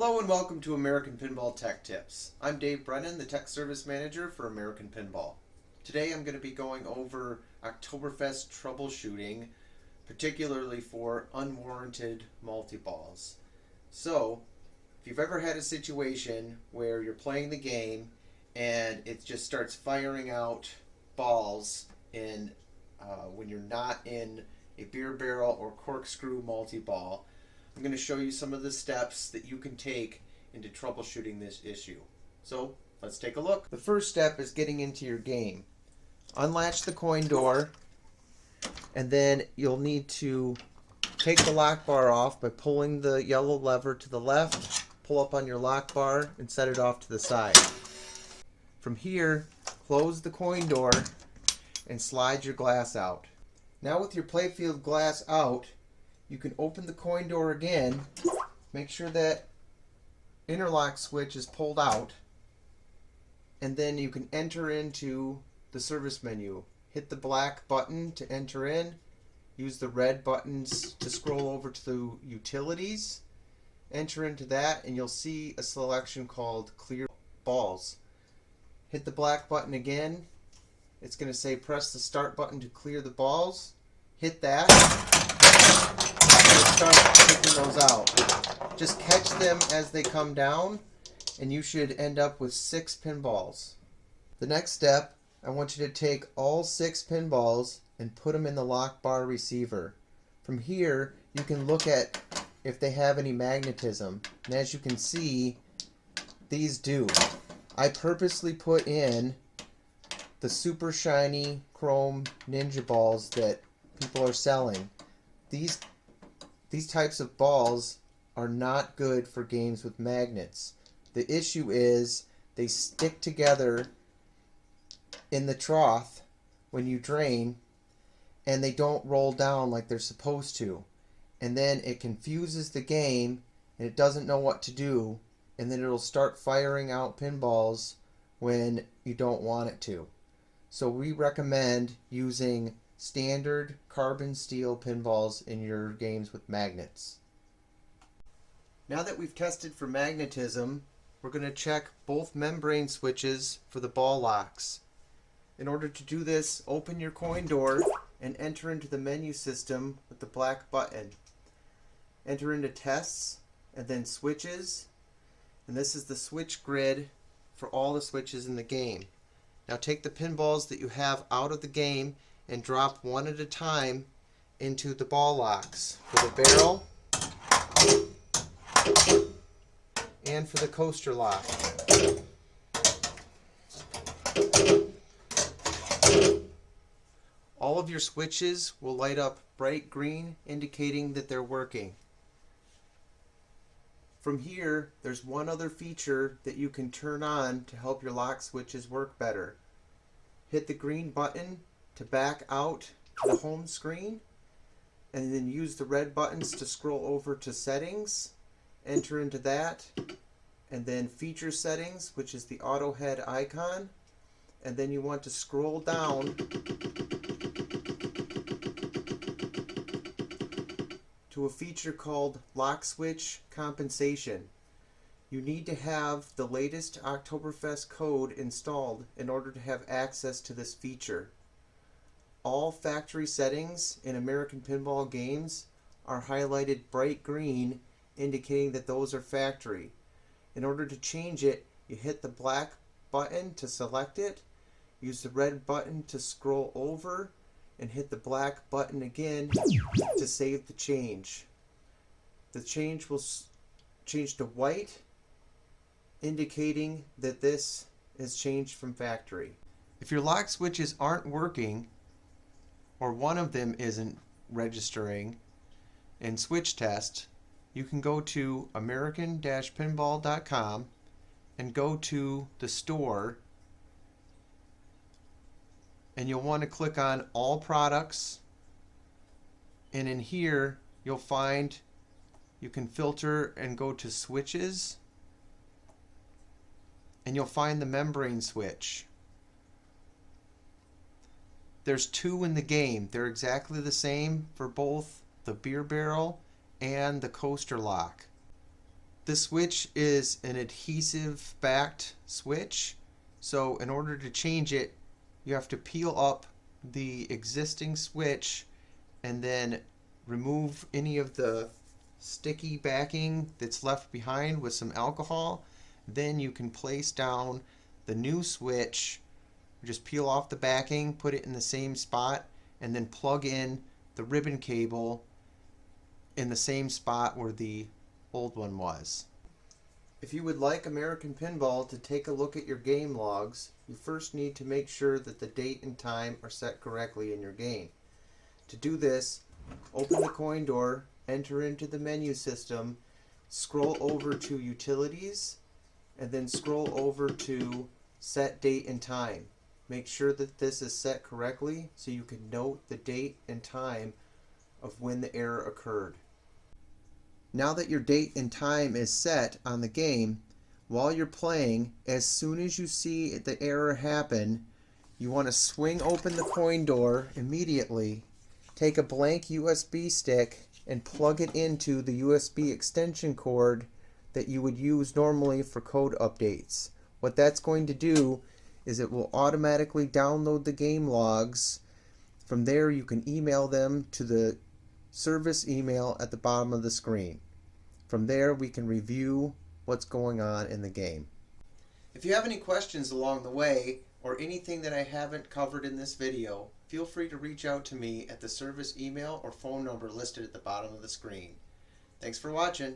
Hello and welcome to American Pinball Tech Tips. I'm Dave Brennan, the Tech Service Manager for American Pinball. Today I'm going to be going over Oktoberfest troubleshooting, particularly for unwarranted multiballs. So, if you've ever had a situation where you're playing the game and it just starts firing out balls when you're not in a beer barrel or corkscrew multiball, I'm going to show you some of the steps that you can take into troubleshooting this issue. So let's take a look. The first step is getting into your game. Unlatch the coin door, and then you'll need to take the lock bar off by pulling the yellow lever to the left, pull up on your lock bar, and set it off to the side. From here, close the coin door and slide your glass out. Now with your playfield glass out, you can open the coin door again, make sure that interlock switch is pulled out, and then you can enter into the service menu. Hit the black button to enter in, use the red buttons to scroll over to utilities, enter into that, and you'll see a selection called clear balls. Hit the black button again, it's going to say press the start button to clear the balls, hit that, start taking those out. Just catch them as they come down and you should end up with 6 pinballs. The next step, I want you to take all 6 pinballs and put them in the lock bar receiver. From here you can look at if they have any magnetism, and as you can see, these do. I purposely put in the super shiny chrome ninja balls that people are selling. These types of balls are not good for games with magnets. The issue is they stick together in the trough when you drain, and they don't roll down like they're supposed to. And then it confuses the game and it doesn't know what to do, and then it'll start firing out pinballs when you don't want it to. So we recommend using standard carbon steel pinballs in your games with magnets. Now that we've tested for magnetism, we're going to check both membrane switches for the ball locks. In order to do this, open your coin door and enter into the menu system with the black button. Enter into tests and then switches, and this is the switch grid for all the switches in the game. Now take the pinballs that you have out of the game and drop one at a time into the ball locks for the barrel and for the coaster lock. All of your switches will light up bright green, indicating that they're working. From here, there's one other feature that you can turn on to help your lock switches work better. Hit the green button to back out to the home screen, and then use the red buttons to scroll over to settings, enter into that, and then feature settings, which is the auto head icon, and then you want to scroll down to a feature called lock switch compensation. You need to have the latest Oktoberfest code installed in order to have access to this feature. All factory settings in American Pinball games are highlighted bright green, indicating that those are factory. In order to change it, you hit the black button to select it, use the red button to scroll over, and hit the black button again to save the change. The change will change to white, indicating that this is changed from factory. If your lock switches aren't working, or one of them isn't registering in switch test, you can go to american-pinball.com and go to the store, and you'll want to click on all products, and in here you'll find you can filter and go to switches, and you'll find the membrane switch. There's 2 in the game. They're exactly the same for both the beer barrel and the coaster lock. This switch is an adhesive backed switch, so in order to change it you have to peel up the existing switch and then remove any of the sticky backing that's left behind with some alcohol. Then you can place down the new switch, just peel off the backing, put it in the same spot, and then plug in the ribbon cable in the same spot where the old one was. If you would like American Pinball to take a look at your game logs, you first need to make sure that the date and time are set correctly in your game. To do this, open the coin door, enter into the menu system, scroll over to Utilities, and then scroll over to Set Date and Time. Make sure that this is set correctly so you can note the date and time of when the error occurred. Now that your date and time is set on the game, while you're playing, as soon as you see the error happen, you want to swing open the coin door immediately, take a blank USB stick and plug it into the USB extension cord that you would use normally for code updates. What that's going to do is it will automatically download the game logs. From there you can email them to the service email at the bottom of the screen. From there we can review what's going on in the game. If you have any questions along the way or anything that I haven't covered in this video, feel free to reach out to me at the service email or phone number listed at the bottom of the screen. Thanks for watching.